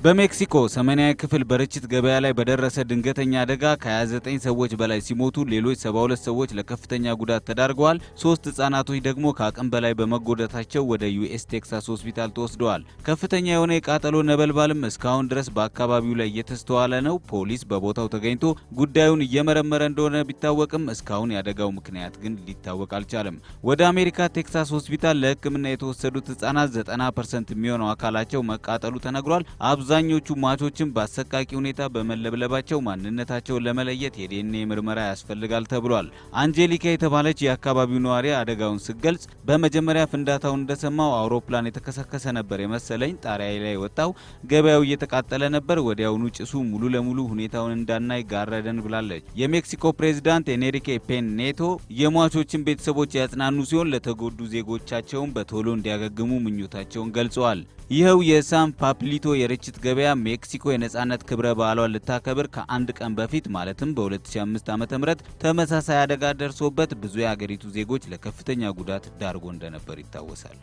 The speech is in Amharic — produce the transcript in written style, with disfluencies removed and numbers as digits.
በሜክሲኮ ሰሜናዊ ክፍል በርችት ገበያ ላይ በደረሰ ድንገተኛ አደጋ ከ29 ሰዎች በላይ ሲሞቱ ሌሎች 72 ሰዎች ለከፍተኛ ጉዳት ተዳርገዋል። 3 ህጻናቶች ደግሞ ከአቅም በላይ በመጎዳታቸው ወደ ዩኤስ ቴክሳስ ሆስፒታል ተወስደዋል። ከፍተኛ የሆነ የቃጠሎ ነበልባልም እስካሁን ድረስ በአካባቢው ላይ እየተስተዋለ ነው። ፖሊስ በቦታው ተገኝቶ ጉዳዩን እየመረመረ እንደሆነ ቢታወቅም እስካሁን ያደጋው ምክንያት ግን ሊታወቅ አልቻለም። ወደ አሜሪካ ቴክሳስ ሆስፒታል ለህክምና የተወሰዱት ህጻናት 90% የሚሆነው አካላቸው መቃጠሉ ተነግሯል። አብዛኞቹ ሟቾችን በአሰቃቂ ሁኔታ በመለብለባቸው ማንነታቸውን ለመለየት የዲኤንኤ ምርመራ ያስፈልጋል ተብሏል። አንጄሊካ የተባለች የአካባቢው ነዋሪ አደጋውን ስትገልጽ በመጀመሪያ ፍንዳታውን እንደሰማው አውሮፕላን የተከሰከሰ ነበር የመሰለኝ፣ ጣሪያ ላይ ወጣው፣ ገበያው እየተቃጠለ ነበር፣ ወዲያውኑ ጭሱ ሙሉ ለሙሉ ሁኔታውን እንዳናይ ጋረደን ብላለች። የሜክሲኮ ፕሬዝዳንት ኤንሪኬ ፔን ኔቶ የሟቾችን ቤተሰቦች ያጽናኑ ሲሆን ለተጎዱ ዜጎቻቸውን በቶሎ እንዲያገግሙ ምኞታቸውን ገልጸዋል። ይኸው የሳን ፓብሊቶ የርችት ገበያ ሜክሲኮ የነጻነት ክብረ በዓሏን ልታከብር ከአንድ ቀን በፊት ማለትም በ2005 ዓ.ም ተመሳሳይ አደጋ ደርሶበት ብዙ የአገሪቱ ዜጎች ለከፍተኛ ጉዳት ዳርጎ እንደነበር ይታወሳል።